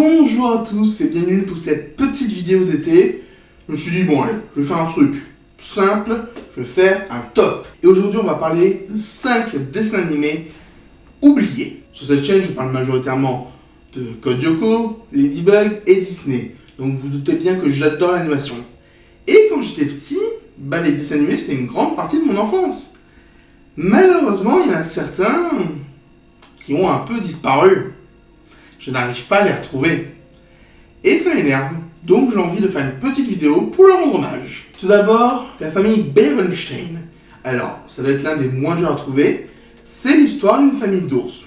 Bonjour à tous et bienvenue pour cette petite vidéo d'été. Je me suis dit, bon allez, je vais faire un truc simple, je vais faire un top. Et aujourd'hui on va parler de 5 dessins animés oubliés. Sur cette chaîne je parle majoritairement de Code Lyoko, Ladybug et Disney. Donc vous doutez bien que j'adore l'animation. Et quand j'étais petit, les dessins animés c'était une grande partie de mon enfance. Malheureusement il y en a certains qui ont un peu disparu. Je n'arrive pas à les retrouver. Et ça m'énerve. Donc j'ai envie de faire une petite vidéo pour leur rendre hommage. Tout d'abord, la famille Berenstain. Alors, ça doit être l'un des moins durs à trouver. C'est l'histoire d'une famille d'ours.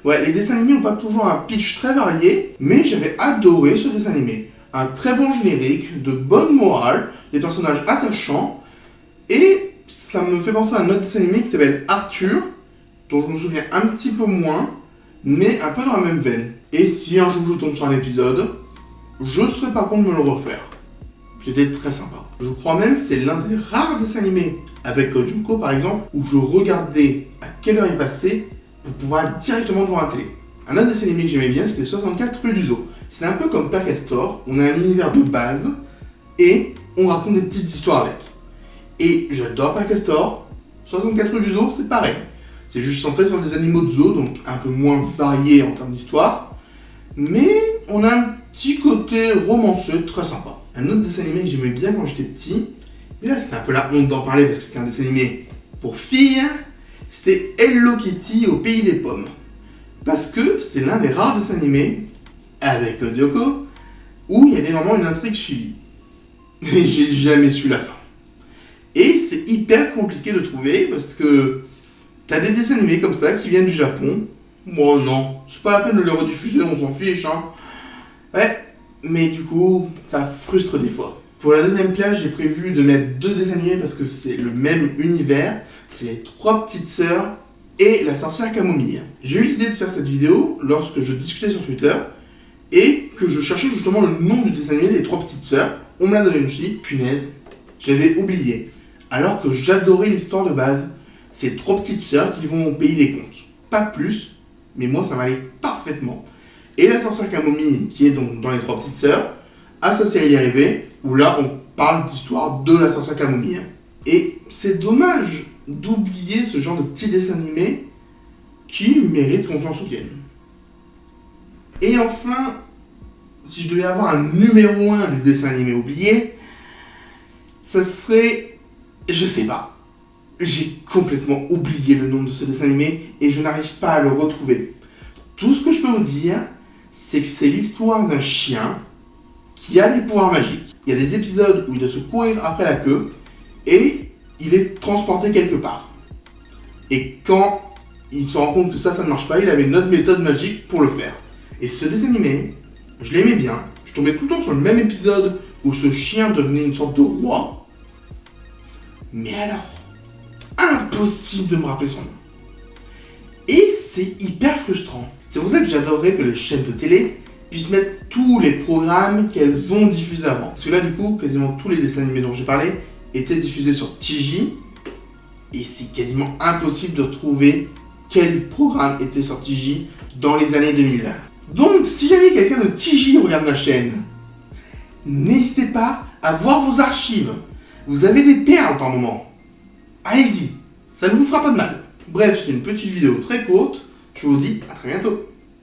Ouais, les dessins animés n'ont pas toujours un pitch très varié, mais j'avais adoré ce dessin animé. Un très bon générique, de bonne morale, des personnages attachants, et ça me fait penser à un autre dessin animé qui s'appelle Arthur, dont je me souviens un petit peu moins, mais un peu dans la même veine. Et si un jour je tombe sur un épisode, je serais pas contre de me le refaire. C'était très sympa. Je crois même que c'est l'un des rares dessins animés, avec Code Lyoko par exemple, où je regardais à quelle heure il passait pour pouvoir être directement devant la télé. Un autre dessin animé que j'aimais bien, c'était 64 rue du Zoo. C'est un peu comme Père Castor, on a un univers de base, et on raconte des petites histoires avec. Et j'adore Père Castor, 64 rue du Zoo, c'est pareil. C'est juste centré sur des animaux de zoo, donc un peu moins varié en termes d'histoire. Mais on a un petit côté romanceux très sympa. Un autre dessin animé que j'aimais bien quand j'étais petit, et là c'était un peu la honte d'en parler parce que c'était un dessin animé pour filles, c'était Hello Kitty au pays des pommes. Parce que c'était l'un des rares dessins animés, avec Code Lyoko, où il y avait vraiment une intrigue suivie. Mais j'ai jamais su la fin. Et c'est hyper compliqué de trouver parce que t'as des dessins animés comme ça qui viennent du Japon. Moi non, c'est pas la peine de les rediffuser, on s'en fiche hein. Ouais, mais du coup, ça frustre des fois. Pour la deuxième plage, j'ai prévu de mettre 2 dessins animés parce que c'est le même univers. C'est les 3 petites sœurs et la sorcière camomille. J'ai eu l'idée de faire cette vidéo lorsque je discutais sur Twitter et que je cherchais justement le nom du dessin animé des 3 petites sœurs. On me l'a donné, je me suis dit, punaise, j'avais oublié. Alors que j'adorais l'histoire de base. C'est 3 petites sœurs qui vont au pays des contes. Pas plus, mais moi ça m'allait parfaitement. Et la sorcière camomille, qui est donc dans les 3 petites sœurs, a sa série dérivée, où là on parle d'histoire de la sorcière camomille. Et c'est dommage d'oublier ce genre de petits dessins animés qui méritent qu'on s'en souvienne. Et enfin, si je devais avoir un numéro 1 du dessin animé oublié, ça serait... je sais pas. J'ai complètement oublié le nom de ce dessin animé et je n'arrive pas à le retrouver. Tout ce que je peux vous dire, c'est que c'est l'histoire d'un chien qui a des pouvoirs magiques. Il y a des épisodes où il doit se courir après la queue et il est transporté quelque part. Et quand il se rend compte que ça ne marche pas, il avait une autre méthode magique pour le faire. Et ce dessin animé, je l'aimais bien. Je tombais tout le temps sur le même épisode où ce chien devenait une sorte de roi. Mais alors, impossible de me rappeler son nom. Et c'est hyper frustrant. C'est pour ça que j'adorerais que les chaînes de télé puissent mettre tous les programmes qu'elles ont diffusés avant. Parce que là, du coup, quasiment tous les dessins animés dont j'ai parlé étaient diffusés sur TJ. Et c'est quasiment impossible de retrouver quel programme était sur TJ dans les années 2000. Donc, si jamais quelqu'un de TJ regarde ma chaîne, n'hésitez pas à voir vos archives. Vous avez des perles par moment. Allez-y, ça ne vous fera pas de mal. Bref, c'est une petite vidéo très courte. Je vous dis à très bientôt.